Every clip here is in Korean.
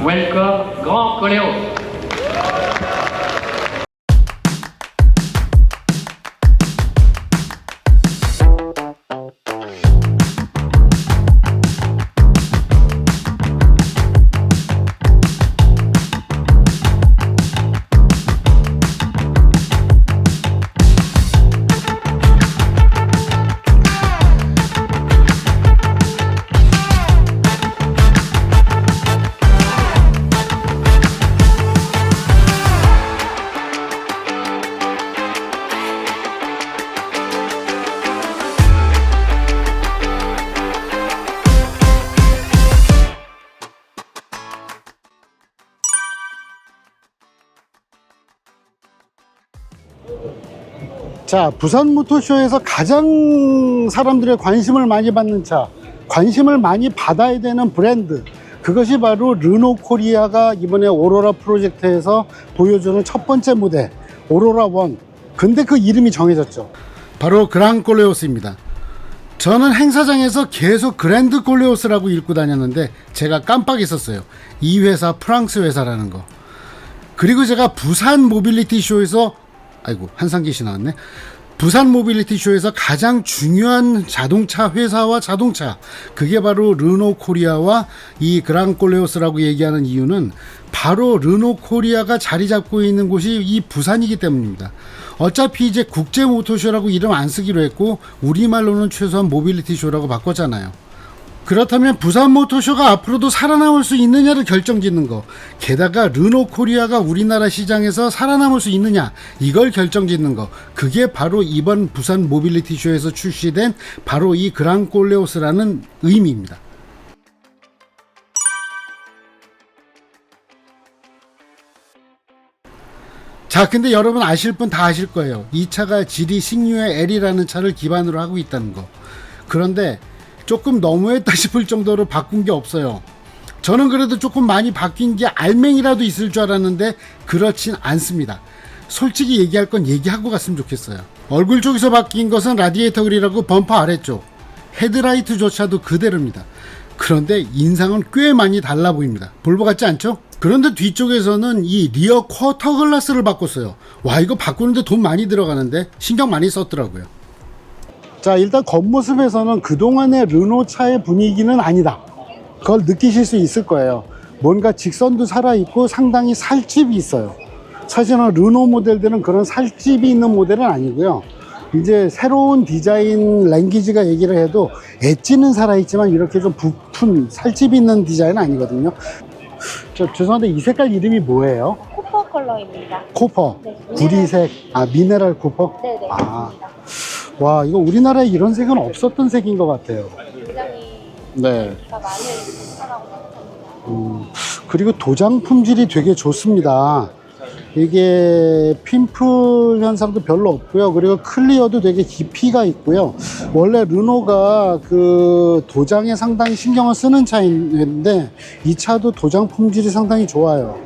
Welcome Grand Coléos. 자, 부산 모터쇼에서 가장 사람들의 관심을 많이 받는 차, 관심을 많이 받아야 되는 브랜드, 그것이 바로 르노 코리아가 이번에 오로라 프로젝트에서 보여주는 첫 번째 모델 오로라 원. 근데 그 이름이 정해졌죠. 바로 그랑 콜레오스입니다. 저는 행사장에서 계속 그랜드 콜레오스라고 읽고 다녔는데 제가 깜빡했었어요. 이 회사 프랑스 회사라는 거. 그리고 제가 부산 모빌리티 쇼에서 한상기씨 나왔네. 부산 모빌리티 쇼에서 가장 중요한 자동차 회사와 자동차, 그게 바로 르노 코리아와 이 그랑 콜레오스라고 얘기하는 이유는 바로 르노 코리아가 자리 잡고 있는 곳이 이 부산이기 때문입니다. 어차피 이제 국제 모터쇼라고 이름 안 쓰기로 했고 우리말로는 최소한 모빌리티 쇼라고 바꿨잖아요. 그렇다면 부산 모터쇼가 앞으로도 살아남을 수 있느냐를 결정짓는 거, 게다가 르노 코리아가 우리나라 시장에서 살아남을 수 있느냐, 이걸 결정짓는 거, 그게 바로 이번 부산 모빌리티 쇼에서 출시된 바로 이 그랑 콜레오스라는 의미입니다. 자, 근데 여러분 아실 분 다 아실 거예요. 이 차가 지리 식류의 L이라는 차를 기반으로 하고 있다는 거. 그런데 조금 너무했다 싶을 정도로 바꾼 게 없어요. 저는 그래도 조금 많이 바뀐 게 알맹이라도 있을 줄 알았는데 그렇진 않습니다. 솔직히 얘기할 건 얘기하고 갔으면 좋겠어요. 얼굴 쪽에서 바뀐 것은 라디에이터 그릴하고 범퍼 아래쪽, 헤드라이트조차도 그대로입니다. 그런데 인상은 꽤 많이 달라 보입니다. 볼보 같지 않죠? 그런데 뒤쪽에서는 이 리어 쿼터 글라스를 바꿨어요. 와, 이거 바꾸는데 돈 많이 들어가는데 신경 많이 썼더라고요. 자, 일단 겉모습에서는 그동안의 르노 차의 분위기는 아니다. 그걸 느끼실 수 있을 거예요. 뭔가 직선도 살아있고 상당히 살집이 있어요. 사실은 르노 모델들은 그런 살집이 있는 모델은 아니고요. 이제 새로운 디자인 랭귀지가 얘기를 해도 엣지는 살아있지만 이렇게 좀 부푼 살집이 있는 디자인은 아니거든요. 죄송한데 이 색깔 이름이 뭐예요? 코퍼 컬러입니다. 코퍼. 네, 구리색. 미네랄 코퍼? 네네. 와, 이거 우리나라에 이런 색은 없었던 색인 것 같아요. 굉장히 네. 많이 있는 차라고 생각합니다. 그리고 도장 품질이 되게 좋습니다. 이게 핀풀 현상도 별로 없고요. 그리고 클리어도 되게 깊이가 있고요. 원래 르노가 그 도장에 상당히 신경을 쓰는 차인데 이 차도 도장 품질이 상당히 좋아요.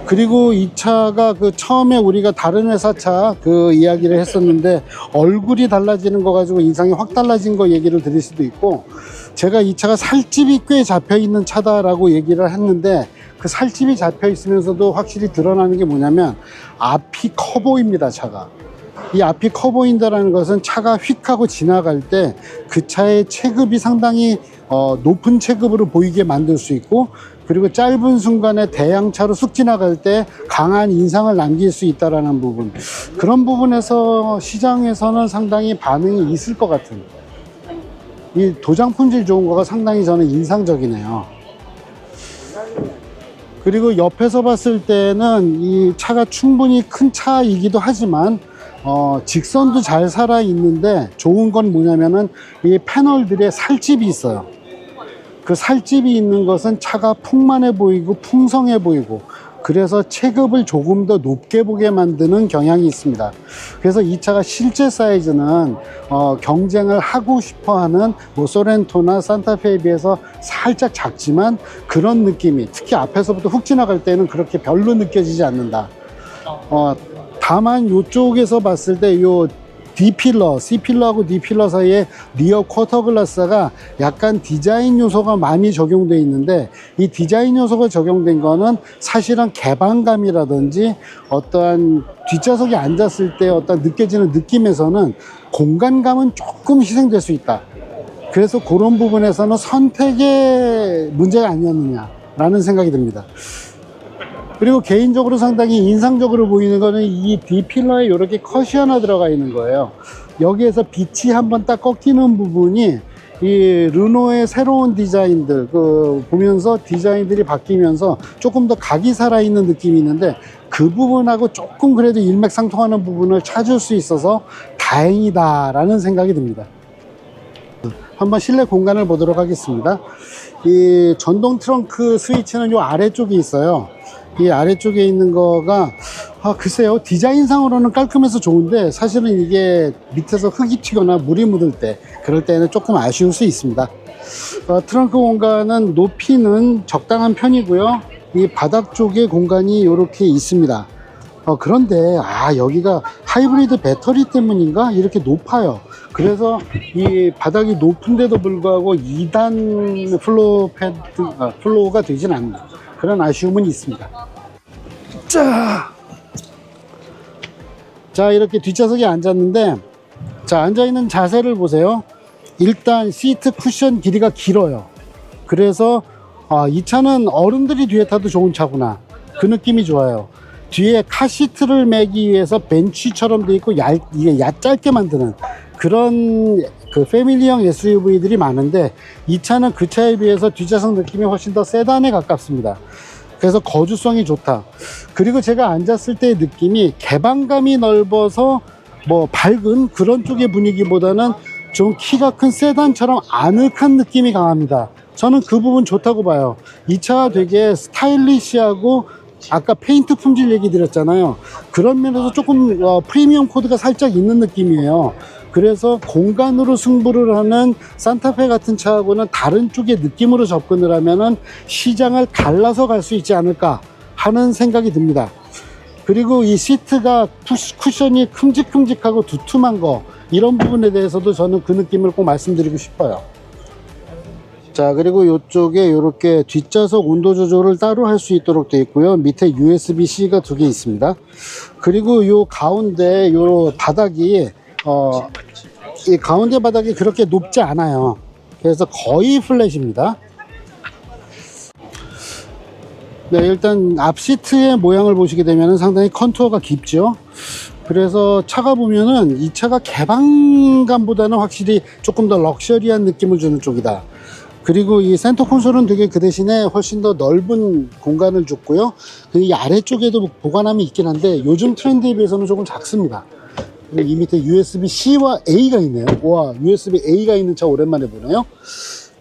그리고 이 차가 그 처음에 우리가 다른 회사 차 그 이야기를 했었는데 얼굴이 달라지는 거 가지고 인상이 확 달라진 거 얘기를 드릴 수도 있고, 제가 이 차가 살집이 꽤 잡혀 있는 차다라고 얘기를 했는데 그 살집이 잡혀 있으면서도 확실히 드러나는 게 뭐냐면 앞이 커 보입니다. 차가 이 앞이 커 보인다는 것은 차가 휙 하고 지나갈 때 그 차의 체급이 상당히 높은 체급으로 보이게 만들 수 있고, 그리고 짧은 순간에 대형차로 쑥 지나갈 때 강한 인상을 남길 수 있다는 부분, 그런 부분에서 시장에서는 상당히 반응이 있을 것 같은, 이 도장 품질 좋은 거가 상당히 저는 인상적이네요. 그리고 옆에서 봤을 때는 이 차가 충분히 큰 차이기도 하지만 직선도 잘 살아 있는데 좋은 건 뭐냐면은 이 패널들에 살집이 있어요. 그 살집이 있는 것은 차가 풍만해 보이고 풍성해 보이고, 그래서 체급을 조금 더 높게 보게 만드는 경향이 있습니다. 그래서 이 차가 실제 사이즈는 경쟁을 하고 싶어하는 뭐 소렌토나 산타페에 비해서 살짝 작지만 그런 느낌이, 특히 앞에서부터 훅 지나갈 때는 그렇게 별로 느껴지지 않는다. 다만 이쪽에서 봤을 때 요 D필러, C필러하고 D필러 사이에 리어 쿼터 글라스가 약간 디자인 요소가 많이 적용되어 있는데, 이 디자인 요소가 적용된 거는 사실은 개방감이라든지 어떠한 뒷좌석에 앉았을 때 어떤 느껴지는 느낌에서는 공간감은 조금 희생될 수 있다. 그래서 그런 부분에서는 선택의 문제가 아니었느냐라는 생각이 듭니다. 그리고 개인적으로 상당히 인상적으로 보이는 거는 이 D필러에 이렇게 컷이 하나 들어가 있는 거예요. 여기에서 빛이 한번 딱 꺾이는 부분이 이 르노의 새로운 디자인들 보면서 디자인들이 바뀌면서 조금 더 각이 살아있는 느낌이 있는데, 그 부분하고 조금 그래도 일맥상통하는 부분을 찾을 수 있어서 다행이다라는 생각이 듭니다. 한번 실내 공간을 보도록 하겠습니다. 이 전동 트렁크 스위치는 이 아래쪽에 있어요. 이 아래쪽에 있는 거가 글쎄요, 디자인상으로는 깔끔해서 좋은데 사실은 이게 밑에서 흙이 튀거나 물이 묻을 때, 그럴 때는 조금 아쉬울 수 있습니다. 트렁크 공간은 높이는 적당한 편이고요. 이 바닥 쪽에 공간이 이렇게 있습니다. 그런데 여기가 하이브리드 배터리 때문인가 이렇게 높아요. 그래서 이 바닥이 높은데도 불구하고 2단 플로우가 되진 않는 그런 아쉬움은 있습니다. 자, 이렇게 뒷좌석에 앉았는데, 자, 앉아있는 자세를 보세요. 일단 시트 쿠션 길이가 길어요. 그래서 이 차는 어른들이 뒤에 타도 좋은 차구나, 그 느낌이 좋아요. 뒤에 카시트를 매기 위해서 벤치처럼 돼 있고 이게 짧게 만드는 그런 패밀리형 SUV들이 많은데, 이 차는 그 차에 비해서 뒷좌석 느낌이 훨씬 더 세단에 가깝습니다. 그래서 거주성이 좋다. 그리고 제가 앉았을 때의 느낌이 개방감이 넓어서 밝은 그런 쪽의 분위기보다는 좀 키가 큰 세단처럼 아늑한 느낌이 강합니다. 저는 그 부분 좋다고 봐요. 이 차가 되게 스타일리시하고, 아까 페인트 품질 얘기 드렸잖아요. 그런 면에서 조금 프리미엄 코드가 살짝 있는 느낌이에요. 그래서 공간으로 승부를 하는 산타페 같은 차하고는 다른 쪽의 느낌으로 접근을 하면은 시장을 갈라서 갈 수 있지 않을까 하는 생각이 듭니다. 그리고 이 시트가 쿠션이 큼직큼직하고 두툼한 거, 이런 부분에 대해서도 저는 그 느낌을 꼭 말씀드리고 싶어요. 자, 그리고 이쪽에 이렇게 뒷좌석 온도 조절을 따로 할 수 있도록 되어 있고요. 밑에 USB-C가 2개 있습니다. 그리고 이 가운데 이 바닥이 이 가운데 바닥이 그렇게 높지 않아요. 그래서 거의 플랫입니다. 네, 일단 앞 시트의 모양을 보시게 되면 상당히 컨투어가 깊죠. 그래서 차가 보면은 이 차가 개방감보다는 확실히 조금 더 럭셔리한 느낌을 주는 쪽이다. 그리고 이 센터 콘솔은 되게 그 대신에 훨씬 더 넓은 공간을 줬고요. 이 아래쪽에도 보관함이 있긴 한데 요즘 트렌드에 비해서는 조금 작습니다. 그리고 이 밑에 USB-C와 A가 있네요. 와, USB-A가 있는 차 오랜만에 보네요.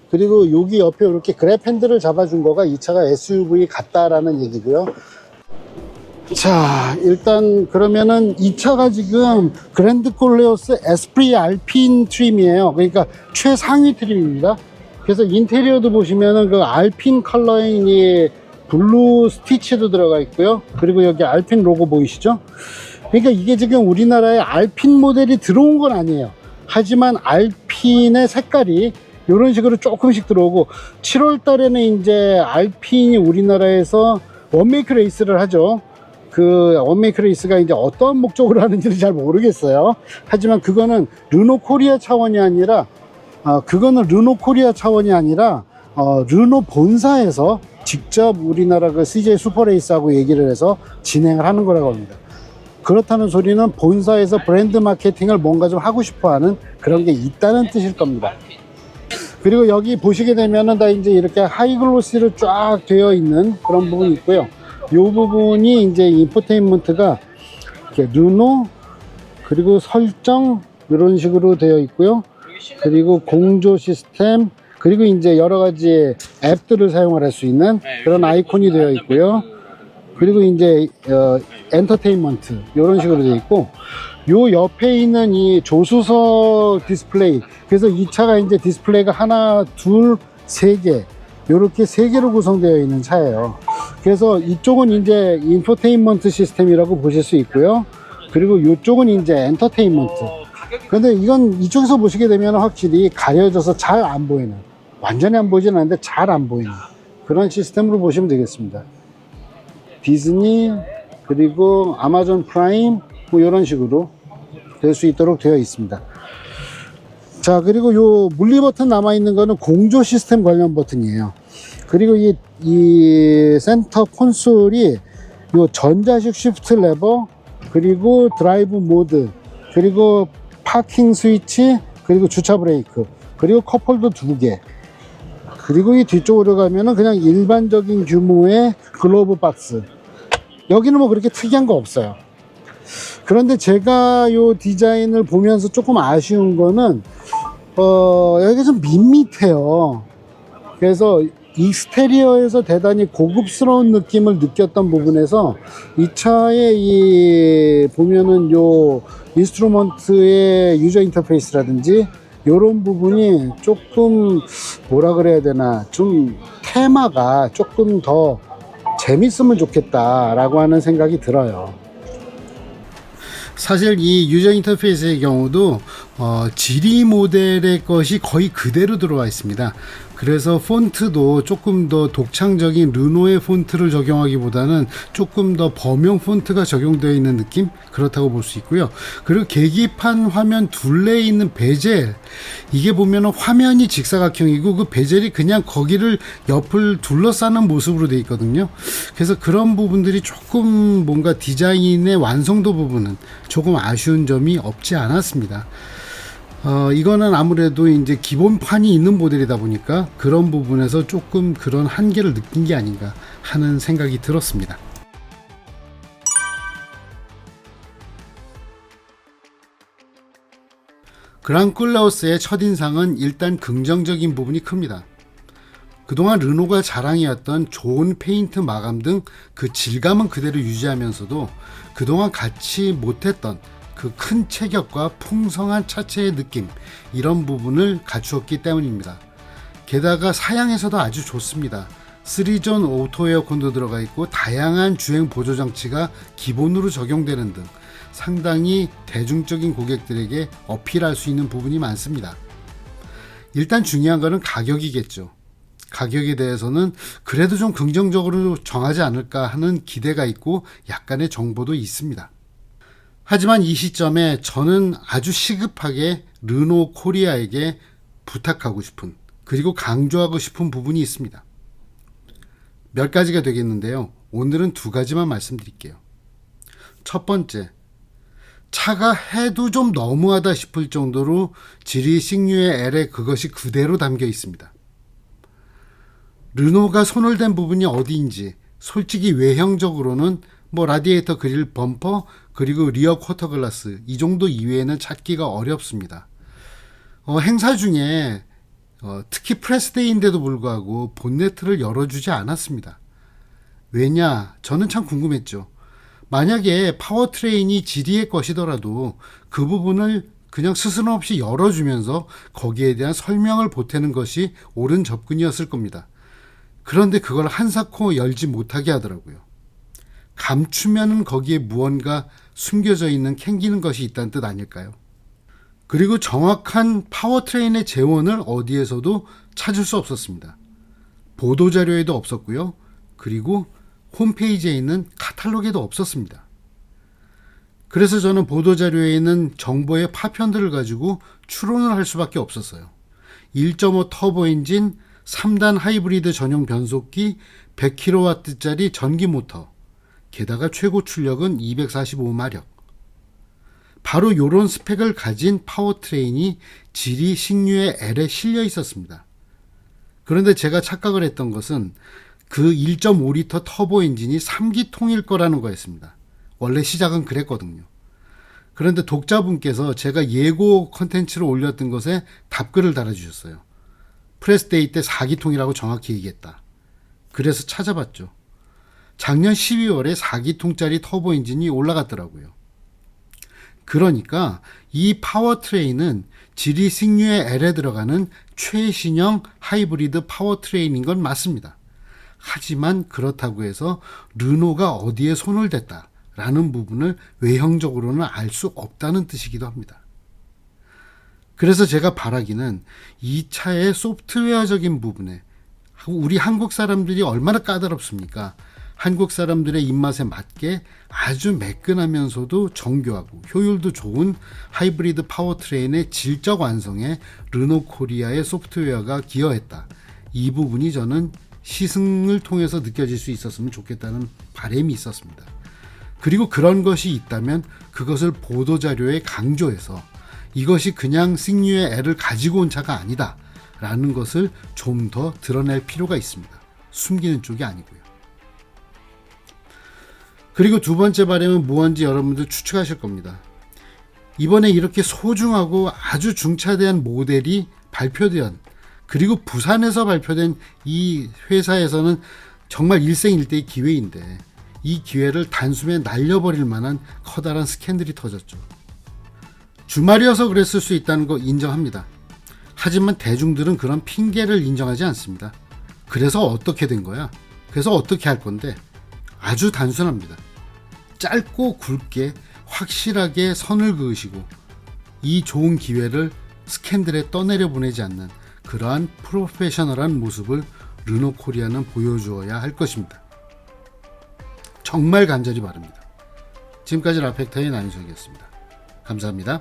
그리고 여기 옆에 이렇게 그랩 핸들을 잡아준 거가 이 차가 SUV 같다라는 얘기고요. 자, 일단 그러면은 이 차가 지금 그랜드 콜레오스 에스프리 알핀 트림이에요. 그러니까 최상위 트림입니다. 그래서 인테리어도 보시면은 그 알핀 컬러인 이 블루 스티치도 들어가 있고요. 그리고 여기 알핀 로고 보이시죠? 그러니까 이게 지금 우리나라에 알핀 모델이 들어온 건 아니에요. 하지만 알핀의 색깔이 이런 식으로 조금씩 들어오고, 7월 달에는 이제 알핀이 우리나라에서 원메이크 레이스를 하죠. 그 원메이크 레이스가 이제 어떤 목적으로 하는지는 잘 모르겠어요. 하지만 그거는 르노 코리아 차원이 아니라 르노 본사에서 직접 우리나라 그 CJ 슈퍼레이스하고 얘기를 해서 진행을 하는 거라고 합니다. 그렇다는 소리는 본사에서 브랜드 마케팅을 뭔가 좀 하고 싶어 하는 그런 게 있다는 뜻일 겁니다. 그리고 여기 보시게 되면은 다 이제 이렇게 하이글로시로 쫙 되어 있는 그런 부분이 있고요. 이 부분이 이제 인포테인먼트가 이렇게 르노, 그리고 설정, 이런 식으로 되어 있고요. 그리고 공조 시스템, 그리고 이제 여러 가지 앱들을 사용을 할 수 있는 그런 아이콘이 되어 있고요. 그리고 이제 엔터테인먼트 이런 식으로 되어 있고, 요 옆에 있는 이 조수석 디스플레이, 그래서 이 차가 이제 디스플레이가 하나, 둘, 세 개, 요렇게 세 개로 구성되어 있는 차예요. 그래서 이쪽은 이제 인포테인먼트 시스템이라고 보실 수 있고요. 그리고 이쪽은 이제 엔터테인먼트, 근데 이건 이쪽에서 보시게 되면 확실히 가려져서 잘 안 보이는, 완전히 안 보이진 않는데 잘 안 보이는 그런 시스템으로 보시면 되겠습니다. 디즈니 그리고 아마존 프라임 뭐 이런 식으로 될 수 있도록 되어 있습니다. 자, 그리고 요 물리 버튼 남아 있는 거는 공조 시스템 관련 버튼이에요. 그리고 이 센터 콘솔이 요 전자식 쉬프트 레버, 그리고 드라이브 모드, 그리고 파킹 스위치, 그리고 주차 브레이크, 그리고 컵홀더 2개, 그리고 이 뒤쪽으로 가면은 그냥 일반적인 규모의 글로브 박스. 여기는 뭐 그렇게 특이한 거 없어요. 그런데 제가 요 디자인을 보면서 조금 아쉬운 거는 여기가 좀 밋밋해요. 그래서 익스테리어에서 대단히 고급스러운 느낌을 느꼈던 부분에서 이 차에 보면은 요 인스트루먼트의 유저 인터페이스라든지 요런 부분이 조금 뭐라 그래야 되나, 좀 테마가 조금 더 재밌으면 좋겠다라고 하는 생각이 들어요. 사실 이 유저 인터페이스의 경우도 지리 모델의 것이 거의 그대로 들어와 있습니다. 그래서 폰트도 조금 더 독창적인 르노의 폰트를 적용하기보다는 조금 더 범용 폰트가 적용되어 있는 느낌? 그렇다고 볼 수 있고요. 그리고 계기판 화면 둘레에 있는 베젤, 이게 보면 화면이 직사각형이고 그 베젤이 그냥 거기를 옆을 둘러싸는 모습으로 되어 있거든요. 그래서 그런 부분들이 조금 뭔가 디자인의 완성도 부분은 조금 아쉬운 점이 없지 않았습니다. 이거는 아무래도 이제 기본판이 있는 모델이다 보니까 그런 부분에서 조금 그런 한계를 느낀 게 아닌가 하는 생각이 들었습니다. 그랑클라우스의 첫인상은 일단 긍정적인 부분이 큽니다. 그동안 르노가 자랑이었던 좋은 페인트 마감 등 그 질감은 그대로 유지하면서도 그동안 갖지 못했던 그 큰 체격과 풍성한 차체의 느낌, 이런 부분을 갖추었기 때문입니다. 게다가 사양에서도 아주 좋습니다. 3존 오토 에어컨도 들어가 있고 다양한 주행 보조 장치가 기본으로 적용되는 등 상당히 대중적인 고객들에게 어필할 수 있는 부분이 많습니다. 일단 중요한 것은 가격이겠죠. 가격에 대해서는 그래도 좀 긍정적으로 정하지 않을까 하는 기대가 있고 약간의 정보도 있습니다. 하지만 이 시점에 저는 아주 시급하게 르노 코리아에게 부탁하고 싶은, 그리고 강조하고 싶은 부분이 있습니다. 몇 가지가 되겠는데요. 오늘은 두 가지만 말씀드릴게요. 첫 번째, 차가 해도 좀 너무하다 싶을 정도로 지리 식류의 L에 그것이 그대로 담겨 있습니다. 르노가 손을 댄 부분이 어디인지 솔직히 외형적으로는 뭐 라디에이터 그릴 범퍼 그리고 리어 쿼터 글라스 이 정도 이외에는 찾기가 어렵습니다. 행사 중에 특히 프레스데이인데도 불구하고 본네트를 열어주지 않았습니다. 왜냐? 저는 참 궁금했죠. 만약에 파워트레인이 지리의 것이더라도 그 부분을 그냥 스스럼 없이 열어주면서 거기에 대한 설명을 보태는 것이 옳은 접근이었을 겁니다. 그런데 그걸 한사코 열지 못하게 하더라고요. 감추면은 거기에 무언가 숨겨져 있는 캥기는 것이 있다는 뜻 아닐까요? 그리고 정확한 파워트레인의 재원을 어디에서도 찾을 수 없었습니다. 보도자료에도 없었고요. 그리고 홈페이지에 있는 카탈로그에도 없었습니다. 그래서 저는 보도자료에 있는 정보의 파편들을 가지고 추론을 할 수밖에 없었어요. 1.5 터보 엔진, 3단 하이브리드 전용 변속기, 100kW짜리 전기 모터, 게다가 최고 출력은 245마력. 바로 이런 스펙을 가진 파워트레인이 지리 식류의 L에 실려 있었습니다. 그런데 제가 착각을 했던 것은 그 1.5리터 터보 엔진이 3기통일 거라는 거였습니다. 원래 시작은 그랬거든요. 그런데 독자분께서 제가 예고 컨텐츠를 올렸던 것에 답글을 달아주셨어요. 프레스데이 때 4기통이라고 정확히 얘기했다. 그래서 찾아봤죠. 작년 12월에 4기통짜리 터보 엔진이 올라갔더라고요. 그러니까 이 파워트레인은 지리 식류의 L에 들어가는 최신형 하이브리드 파워트레인인 건 맞습니다. 하지만 그렇다고 해서 르노가 어디에 손을 댔다라는 부분을 외형적으로는 알 수 없다는 뜻이기도 합니다. 그래서 제가 바라기는 이 차의 소프트웨어적인 부분에 우리 한국 사람들이 얼마나 까다롭습니까? 한국 사람들의 입맛에 맞게 아주 매끈하면서도 정교하고 효율도 좋은 하이브리드 파워트레인의 질적 완성에 르노 코리아의 소프트웨어가 기여했다. 이 부분이 저는 시승을 통해서 느껴질 수 있었으면 좋겠다는 바람이 있었습니다. 그리고 그런 것이 있다면 그것을 보도자료에 강조해서 이것이 그냥 승류의 애를 가지고 온 차가 아니다 라는 것을 좀 더 드러낼 필요가 있습니다. 숨기는 쪽이 아니고요. 그리고 두 번째 바람은 무언지 여러분들 추측하실 겁니다. 이번에 이렇게 소중하고 아주 중차대한 모델이 발표된, 그리고 부산에서 발표된 이 회사에서는 정말 일생일대의 기회인데 이 기회를 단숨에 날려버릴 만한 커다란 스캔들이 터졌죠. 주말이어서 그랬을 수 있다는 거 인정합니다. 하지만 대중들은 그런 핑계를 인정하지 않습니다. 그래서 어떻게 된 거야? 그래서 어떻게 할 건데? 아주 단순합니다. 짧고 굵게 확실하게 선을 그으시고 이 좋은 기회를 스캔들에 떠내려 보내지 않는 그러한 프로페셔널한 모습을 르노 코리아는 보여주어야 할 것입니다. 정말 간절히 바랍니다. 지금까지 라펙타의 나인석이었습니다. 감사합니다.